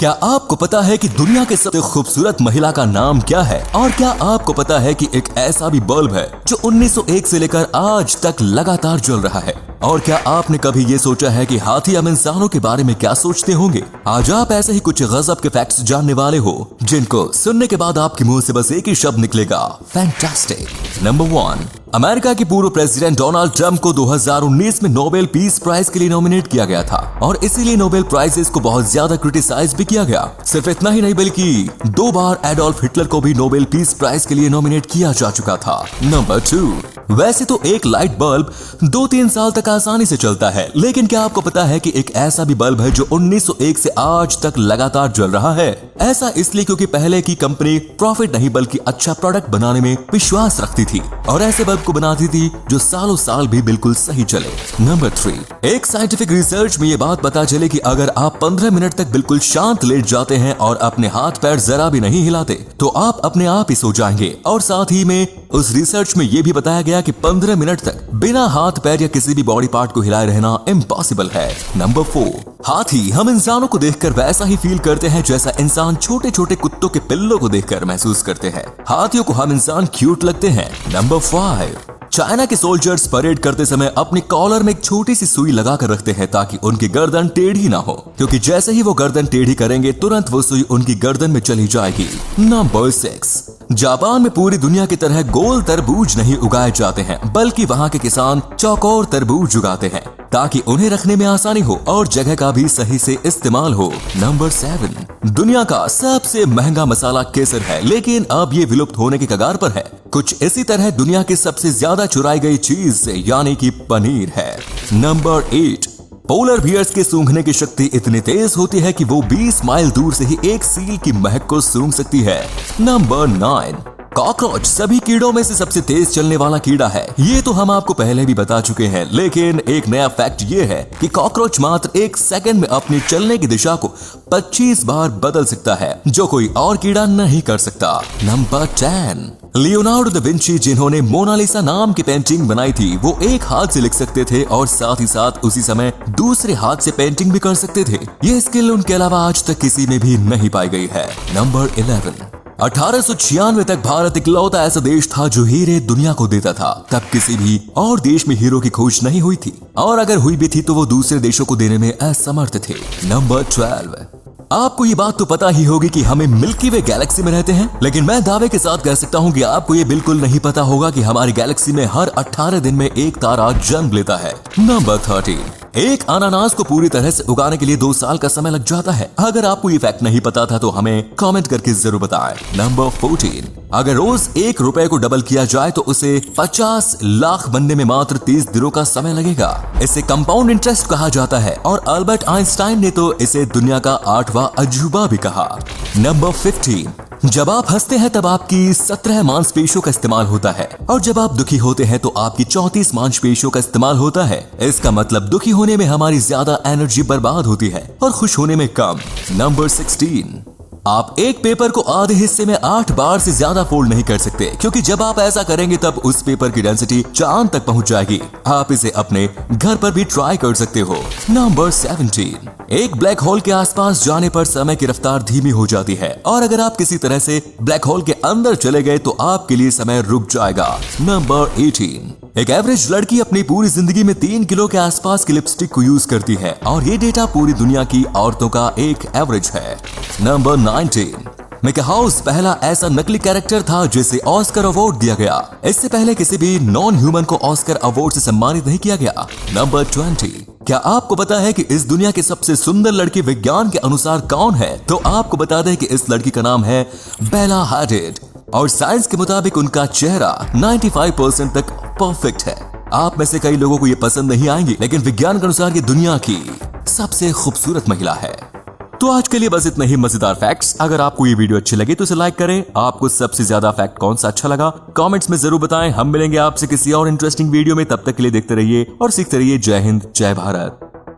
क्या आपको पता है कि दुनिया के सबसे खूबसूरत महिला का नाम क्या है? और क्या आपको पता है कि एक ऐसा भी बल्ब है जो 1901 से लेकर आज तक लगातार जल रहा है? और क्या आपने कभी ये सोचा है कि हाथी हम इंसानों के बारे में क्या सोचते होंगे? आज आप ऐसे ही कुछ गजब के फैक्ट्स जानने वाले हो जिनको सुनने के बाद आपके मुंह से बस एक ही शब्द निकलेगा, फैंटास्टिक। नंबर 1, अमेरिका के पूर्व प्रेसिडेंट डोनाल्ड ट्रंप को 2019 में नोबेल पीस प्राइज के लिए नॉमिनेट किया गया था और इसीलिए नोबेल प्राइजेस को बहुत ज्यादा क्रिटिसाइज भी किया गया। सिर्फ इतना ही नहीं बल्कि 2 बार एडोल्फ हिटलर को भी नोबेल पीस प्राइज के लिए नॉमिनेट किया जा चुका था। नंबर 2, वैसे तो एक लाइट बल्ब 2-3 साल तक आसानी से चलता है, लेकिन क्या आपको पता है कि एक ऐसा भी बल्ब है जो 1901 से आज तक लगातार जल रहा है? ऐसा इसलिए क्योंकि पहले की कंपनी प्रॉफिट नहीं बल्कि अच्छा प्रोडक्ट बनाने में विश्वास रखती थी और ऐसे बल्ब को बनाती थी जो सालों साल भी बिल्कुल सही चले। नंबर 3, एक साइंटिफिक रिसर्च में ये बात पता चले कि अगर आप 15 मिनट तक बिल्कुल शांत लेट जाते हैं और अपने हाथ पैर जरा भी नहीं हिलाते तो आप अपने आप ही सो जाएंगे। और साथ ही में उस रिसर्च में ये भी बताया गया कि 15 मिनट तक बिना हाथ पैर या किसी भी बॉडी पार्ट को हिलाए रहना इम्पॉसिबल है। नंबर 4, हाथी हम इंसानों को देखकर वैसा ही फील करते हैं जैसा इंसान छोटे छोटे कुत्तों के पिल्लों को देखकर महसूस करते हैं। हाथियों को हम इंसान क्यूट लगते हैं। नंबर 5, चाइना के सोल्जर्स परेड करते समय अपनी कॉलर में एक छोटी सी सुई लगा कर रखते हैं ताकि उनकी गर्दन टेढ़ी ना हो, क्योंकि जैसे ही वो गर्दन टेढ़ी करेंगे तुरंत वो सुई उनकी गर्दन में चली जाएगी। नंबर 6, जापान में पूरी दुनिया की तरह गोल तरबूज नहीं उगाए जाते हैं बल्कि वहाँ के किसान चौकोर तरबूज उगाते हैं ताकि उन्हें रखने में आसानी हो और जगह का भी सही से इस्तेमाल हो। नंबर 7, दुनिया का सबसे महंगा मसाला केसर है, लेकिन अब ये विलुप्त होने के कगार पर है। कुछ इसी तरह दुनिया की सबसे ज्यादा चुराई गई चीज यानी कि पनीर है। नंबर 8, पोलर बियर्स के सूंघने की शक्ति इतनी तेज होती है कि वो 20 माइल दूर से ही एक सील की महक को सूंघ सकती है। नंबर 9, कॉकरोच सभी कीड़ों में से सबसे तेज चलने वाला कीड़ा है। ये तो हम आपको पहले भी बता चुके हैं, लेकिन एक नया फैक्ट ये है कि कॉकरोच मात्र 1 सेकंड में अपनी चलने की दिशा को 25 बार बदल सकता है, जो कोई और कीड़ा नहीं कर सकता। नंबर 10, लियोनार्डो दा विंची जिन्होंने मोनालिसा नाम की पेंटिंग बनाई थी, वो एक हाथ से लिख सकते थे और साथ ही साथ उसी समय दूसरे हाथ से पेंटिंग भी कर सकते थे। ये स्किल उनके अलावा आज तक किसी में भी नहीं पाई गई है। नंबर 11, 1896 तक भारत इकलौता ऐसा देश था जो हीरे दुनिया को देता था। तब किसी भी और देश में हीरो की खोज नहीं हुई थी और अगर हुई भी थी तो वो दूसरे देशों को देने में असमर्थ थे। नंबर 12, आपको ये बात तो पता ही होगी कि हमें मिल्की वे गैलेक्सी में रहते हैं, लेकिन मैं दावे के साथ कह सकता हूँ कि आपको ये बिल्कुल नहीं पता होगा कि हमारी गैलेक्सी में हर 18 दिन में एक तारा जन्म लेता है। नंबर 13, एक अनानास को पूरी तरह से उगाने के लिए 2 साल का समय लग जाता है। अगर आपको ये फैक्ट नहीं पता था तो हमें कमेंट करके जरूर बताएं। नंबर 14, अगर रोज 1 रुपए को डबल किया जाए तो उसे 50 लाख बनने में मात्र 30 दिनों का समय लगेगा। इसे कंपाउंड इंटरेस्ट कहा जाता है और अल्बर्ट आइंस्टाइन ने तो इसे दुनिया का 8वां अजूबा भी कहा। नंबर 15, जब आप हंसते हैं तब आपकी 17 मांसपेशियों का इस्तेमाल होता है और जब आप दुखी होते हैं तो आपकी 34 मांसपेशियों का इस्तेमाल होता है। इसका मतलब दुखी होने में हमारी ज्यादा एनर्जी बर्बाद होती है और खुश होने में कम। नंबर 16, आप एक पेपर को आधे हिस्से में 8 बार से ज्यादा फोल्ड नहीं कर सकते, क्योंकि जब आप ऐसा करेंगे तब उस पेपर की डेंसिटी चांद तक पहुंच जाएगी। आप इसे अपने घर पर भी ट्राई कर सकते हो। नंबर 17, एक ब्लैक होल के आसपास जाने पर समय की रफ्तार धीमी हो जाती है और अगर आप किसी तरह से ब्लैक होल के अंदर चले गए तो आपके लिए समय रुक जाएगा। नंबर 18, एक एवरेज लड़की अपनी पूरी जिंदगी में 3 किलो के आसपास की लिपस्टिक को यूज करती है और ये डेटा पूरी दुनिया की औरतों का एक एवरेज है। नंबर 19, मिकी हाउस पहला ऐसा नकली कैरेक्टर था जिसे ऑस्कर अवार्ड दिया गया। इससे पहले किसी भी नॉन ह्यूमन को ऑस्कर अवार्ड से सम्मानित नहीं किया गया। नंबर 20, क्या आपको पता है कि इस दुनिया की सबसे सुंदर लड़की विज्ञान के अनुसार कौन है? तो आपको बता दें कि इस लड़की का नाम है बेला हाडिड और साइंस के मुताबिक उनका चेहरा 95% तक परफेक्ट है। आप में से कई लोगों को ये पसंद नहीं आएंगी, लेकिन विज्ञान के अनुसार ये दुनिया की सबसे खूबसूरत महिला है। तो आज के लिए बस इतना ही मजेदार फैक्ट्स। अगर आपको ये वीडियो अच्छी लगी तो इसे लाइक करें। आपको सबसे ज्यादा फैक्ट कौन सा अच्छा लगा कमेंट्स में जरूर बताएं। हम मिलेंगे आपसे किसी और इंटरेस्टिंग वीडियो में, तब तक के लिए देखते रहिए और सीखते रहिए। जय हिंद, जय भारत।